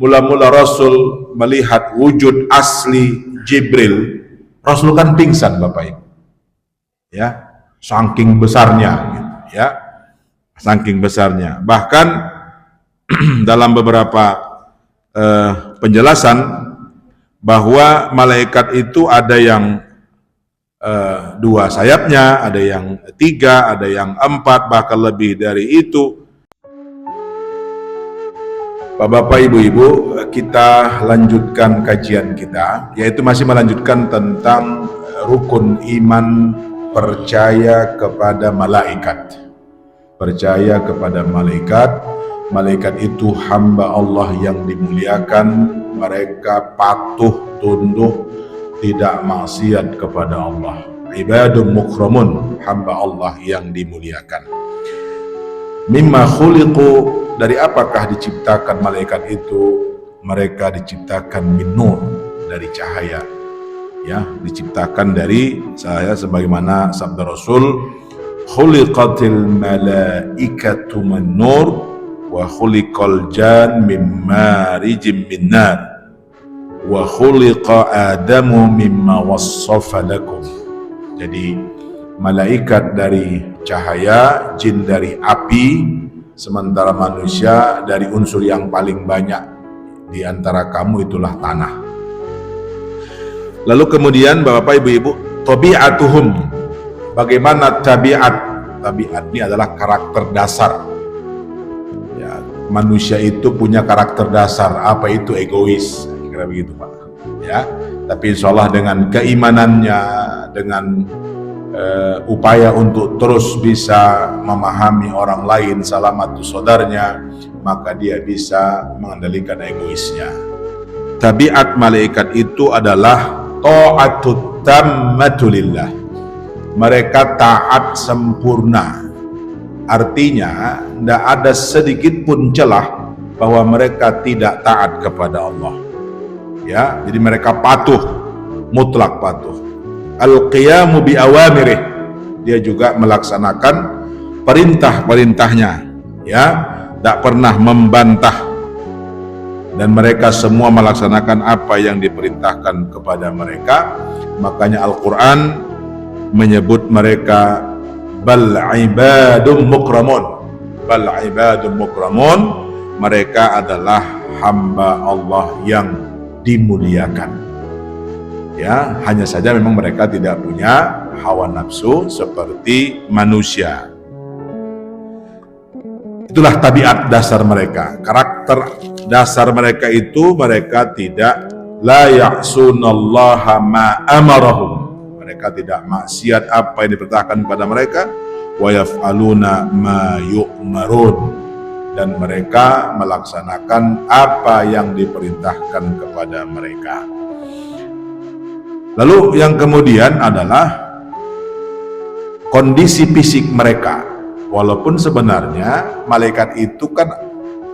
mula-mula Rasul melihat wujud asli Jibril, Rasul kan pingsan Bapak Ibu. Ya, saking besarnya gitu, ya. Saking besarnya. Bahkan dalam beberapa penjelasan bahwa malaikat itu ada yang 2 sayapnya, ada yang 3, ada yang 4, bahkan lebih dari itu. Bapak Ibu, kita lanjutkan kajian kita, yaitu masih melanjutkan tentang rukun iman percaya kepada malaikat. Percaya kepada malaikat. Malaikat itu hamba Allah yang dimuliakan, mereka patuh, tunduk, tidak maksiat kepada Allah. Ibadun mukramun, hamba Allah yang dimuliakan. Mimma khuliqu, dari apakah diciptakan malaikat itu? Mereka diciptakan min nur, dari cahaya. Ya, diciptakan dari cahaya sebagaimana sabda Rasul, khuliqatil malaikatu min nur wa khuliqal jan min marijim min nar wa khuliqa adamu mimma wassafa lakum. Jadi malaikat dari cahaya, jin dari api, sementara manusia dari unsur yang paling banyak di antara kamu itulah tanah. Lalu kemudian Bapak Ibu, tabi'atuhum, bagaimana tabiat? Tabiat ini adalah karakter dasar. Ya, manusia itu punya karakter dasar, apa itu? Egois, kira begitu Pak. Ya, tapi insya Allah dengan keimanannya, dengan upaya untuk terus bisa memahami orang lain, salamatu saudaranya, maka dia bisa mengendalikan egoisnya. Tabiat malaikat itu adalah ta'atut tammatulillah. Mereka taat sempurna. Artinya tidak ada sedikit pun celah bahwa mereka tidak taat kepada Allah. Ya, jadi mereka patuh, mutlak patuh. Al-qiyamu bi awamirih, dia juga melaksanakan perintah-perintahnya, ya, tak pernah membantah, dan mereka semua melaksanakan apa yang diperintahkan kepada mereka. Makanya Al-Quran menyebut mereka bal ibadum mukramun, bal ibadum mukramun, mereka adalah hamba Allah yang dimuliakan. Ya, hanya saja memang mereka tidak punya hawa nafsu seperti manusia. Itulah tabiat dasar mereka, karakter dasar mereka itu, mereka tidak la ya'sunallaha ma amarahum. Mereka tidak maksiat apa yang diperintahkan kepada mereka, wa yaf'aluna ma yu'marun, dan mereka melaksanakan apa yang diperintahkan kepada mereka. Lalu yang kemudian adalah kondisi fisik mereka. Walaupun sebenarnya malaikat itu kan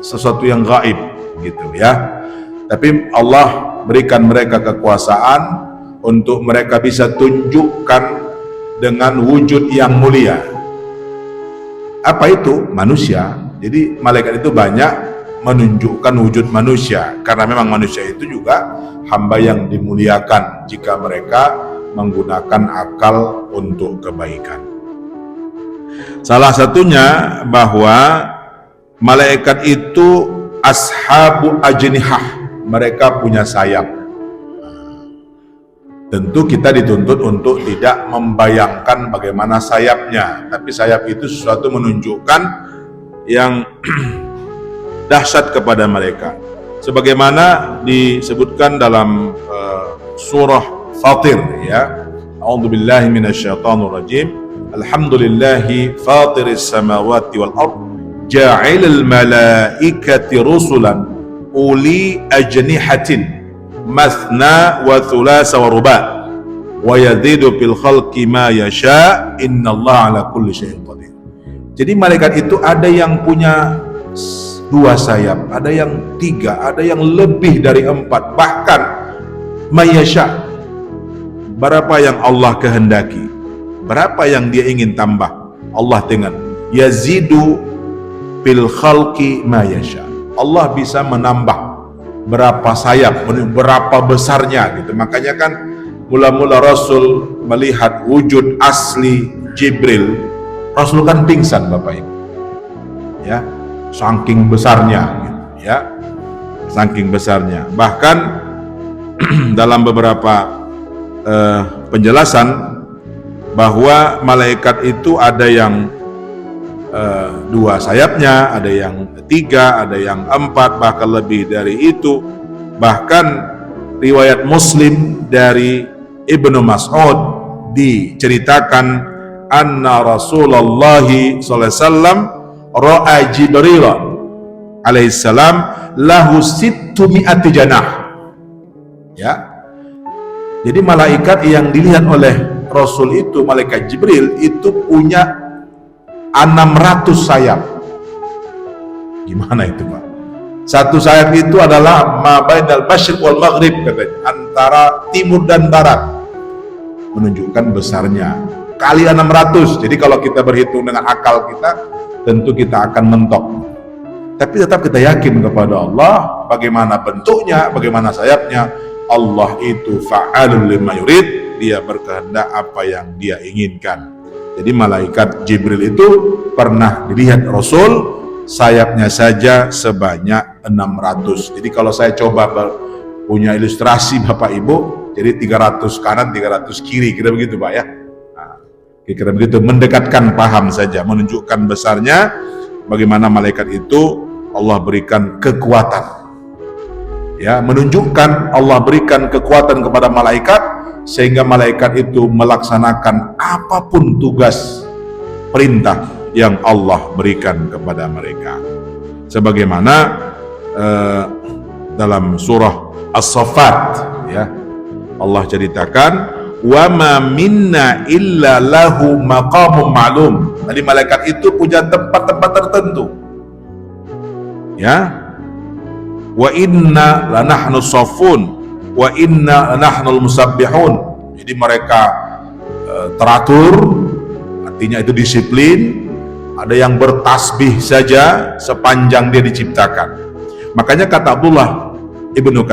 sesuatu yang gaib gitu ya. Tapi Allah berikan mereka kekuasaan untuk mereka bisa tunjukkan dengan wujud yang mulia. Apa itu? Manusia. Jadi malaikat itu banyak menunjukkan wujud manusia, karena memang manusia itu juga hamba yang dimuliakan jika mereka menggunakan akal untuk kebaikan. Salah satunya bahwa malaikat itu ashabu ajnihah, mereka punya sayap. Tentu kita dituntut untuk tidak membayangkan bagaimana sayapnya, tapi sayap itu sesuatu menunjukkan yang dahsyat kepada mereka, sebagaimana disebutkan dalam surah Fatir, ya. A'udzubillahi minasyaitonir rajim. Alhamdulillahi fatiris samawati wal ard, ja'ilal malaikati rusulan uli ajnihatin mathna wa thulatha wa ruba' wa yazidu fil khalqi ma yasha' innallaha ala kulli syai'in qadir. Jadi malaikat itu ada yang punya 2 sayap, ada yang 3, ada yang lebih dari 4, bahkan mayasya, berapa yang Allah kehendaki, berapa yang dia ingin tambah. Allah dengan yazidu fil khalqi mayasya, Allah bisa menambah berapa sayap, berapa besarnya gitu. Makanya kan mula-mula Rasul melihat wujud asli Jibril, Rasul kan pingsan Bapak Ibu. Ya, saking besarnya gitu, ya. Saking besarnya. Bahkan dalam beberapa penjelasan bahwa malaikat itu ada yang 2 sayapnya, ada yang 3, ada yang 4, bahkan lebih dari itu. Bahkan riwayat Muslim dari Ibnu Mas'ud diceritakan anna Rasulullah sallallahu alaihi wasallam ra'a Jibril alaihissalam lahu 600 janah. Ya. Jadi malaikat yang dilihat oleh Rasul itu, malaikat Jibril itu punya 600 sayap. Gimana itu Pak? Satu sayap itu adalah ma bainal masyriq wal maghrib katanya, antara timur dan barat. Menunjukkan besarnya. Kali 600. Jadi kalau kita berhitung dengan akal kita, tentu kita akan mentok. Tapi tetap kita yakin kepada Allah, bagaimana bentuknya, bagaimana sayapnya. Allah itu fa'alul lima yurid, dia berkehendak apa yang dia inginkan. Jadi malaikat Jibril itu pernah dilihat Rasul, sayapnya saja sebanyak 600. Jadi kalau saya coba punya ilustrasi Bapak Ibu, jadi 300 kanan 300 kiri, kira begitu Pak ya. Nah, kira begitu, mendekatkan paham saja, menunjukkan besarnya bagaimana malaikat itu Allah berikan kekuatan. Ya, menunjukkan Allah berikan kekuatan kepada malaikat sehingga malaikat itu melaksanakan apapun tugas perintah yang Allah berikan kepada mereka. Sebagaimana dalam surah As-Saffat, ya, Allah ceritakan wa ma minna illa lahu maqamun ma'lum. Jadi malaikat itu punya tempat-tempat tertentu. Ya. Wa inna lanahnu saffun wa inna lanahnul musabbihun. Jadi mereka teratur, artinya itu disiplin. Ada yang bertasbih saja sepanjang dia diciptakan. Makanya kata Abdullah Ibnu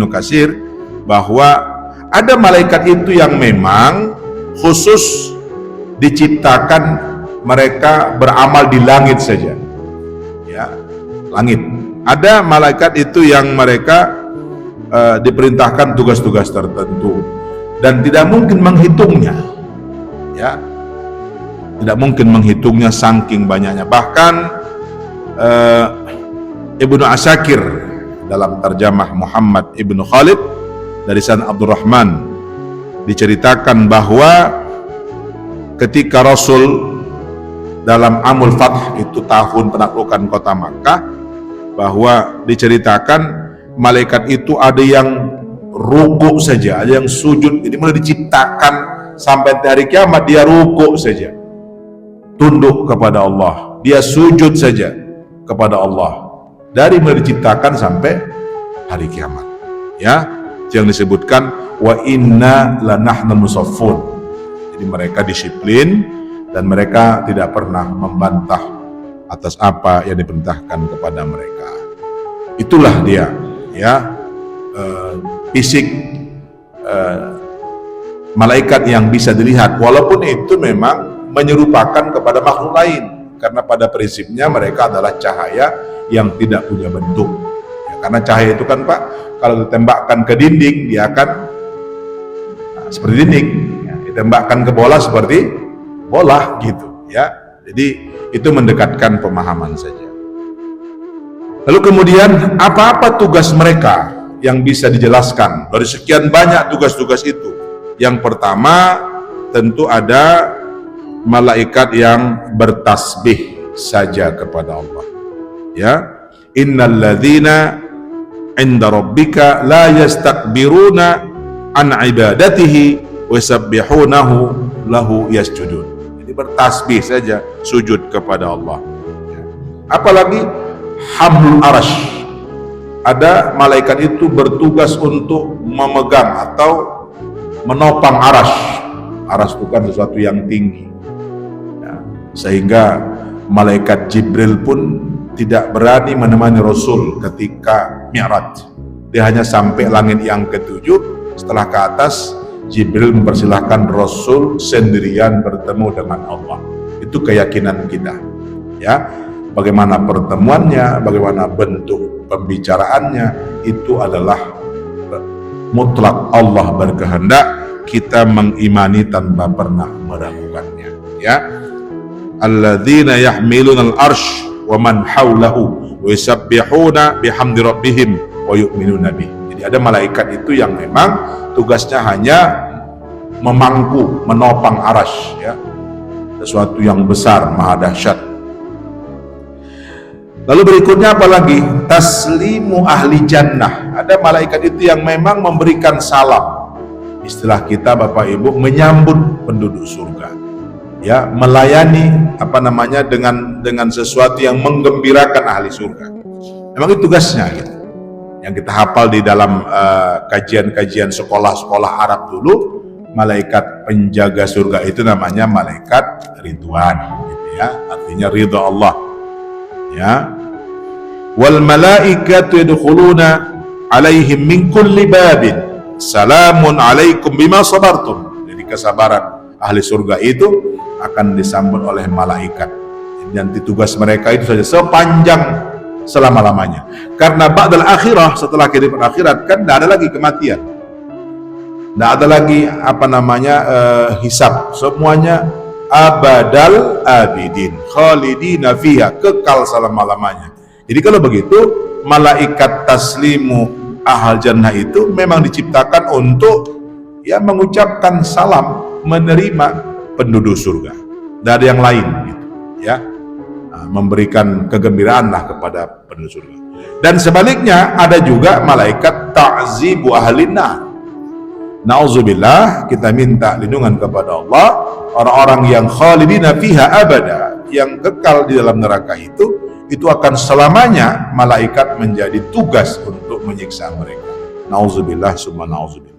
Katsir bahwa ada malaikat itu yang memang khusus diciptakan mereka beramal di langit saja. Ya, langit. Ada malaikat itu yang mereka diperintahkan tugas-tugas tertentu dan tidak mungkin menghitungnya, ya, tidak mungkin menghitungnya saking banyaknya. Bahkan Ibnu Asakir dalam terjemah Muhammad Ibnu Khalid dari San Abdurrahman diceritakan bahwa ketika Rasul dalam Amul Fath, itu tahun penaklukan kota Makkah, bahwa diceritakan malaikat itu ada yang rukuk saja, ada yang sujud. Jadi mulai diciptakan sampai hari kiamat dia rukuk saja, tunduk kepada Allah, dia sujud saja kepada Allah dari mulai diciptakan sampai hari kiamat. Ya, yang disebutkan wa inna lanahnul musaffun. Jadi mereka disiplin dan mereka tidak pernah membantah atas apa yang diperintahkan kepada mereka. Itulah dia, ya, fisik malaikat yang bisa dilihat, walaupun itu memang menyerupakan kepada makhluk lain, karena pada prinsipnya mereka adalah cahaya yang tidak punya bentuk. Ya, karena cahaya itu kan Pak, kalau ditembakkan ke dinding dia akan seperti dinding, ya, ditembakkan ke bola seperti bola gitu, ya. Jadi itu mendekatkan pemahaman saja. Lalu kemudian apa-apa tugas mereka yang bisa dijelaskan dari sekian banyak tugas-tugas itu? Yang pertama tentu ada malaikat yang bertasbih saja kepada Allah. Ya, innalladzina 'inda rabbika la yastakbiruna an ibadatihi wa yusabbihunahu lahu yasjudun. Jadi bertasbih saja, sujud kepada Allah. Apalagi hamlul arash, ada malaikat itu bertugas untuk memegang atau menopang arash. Arash itu kan sesuatu yang tinggi, ya, sehingga malaikat Jibril pun tidak berani menemani Rasul ketika Mi'raj. Dia hanya sampai langit yang ketujuh. Setelah ke atas, Jibril mempersilahkan Rasul sendirian bertemu dengan Allah. Itu keyakinan kita, ya. Bagaimana pertemuannya, bagaimana bentuk pembicaraannya, itu adalah mutlak Allah berkehendak, kita mengimani tanpa pernah meragukannya, ya. Alladzina yahmiluna al-arsh wa man hawlahu wa yusabbihuna bihamdi rabbihim wa yu'minuna bih. Jadi ada malaikat itu yang memang tugasnya hanya memangku, menopang arasy, ya. Sesuatu yang besar, maha dahsyat. Lalu berikutnya apa lagi? Taslimu ahli jannah. Ada malaikat itu yang memang memberikan salam. Istilah kita Bapak Ibu, menyambut penduduk surga. Ya, melayani dengan sesuatu yang menggembirakan ahli surga. Memang itu tugasnya gitu. Yang kita hafal di dalam kajian-kajian sekolah-sekolah Arab dulu, malaikat penjaga surga itu namanya malaikat Ridwan, gitu ya. Artinya ridha Allah. Ya, wal malaikatu yadkhuluna alaihim min kulli babin salamun alaikum bima sabartum. Jadi kesabaran ahli surga itu akan disambut oleh malaikat. Nanti tugas mereka itu saja sepanjang selama-lamanya. Karena ba'dal akhirah, setelah kehidupan akhirat kan tidak ada lagi kematian, tidak ada lagi hisab. Semuanya abadal abidin khalidina fiha, kekal selama-lamanya. Jadi kalau begitu, malaikat taslimu ahal jannah itu memang diciptakan untuk ya mengucapkan salam, menerima penduduk surga. Tidak ada yang lain gitu, ya. Memberikan kegembiraan lah kepada penduduk surga. Dan sebaliknya ada juga malaikat ta'zibu ahlin nar. Nauzubillah, kita minta lindungan kepada Allah, orang-orang yang khalidina fiha abada, yang kekal di dalam neraka itu akan selamanya malaikat menjadi tugas untuk menyiksa mereka. Nauzubillah summa nauzubillah.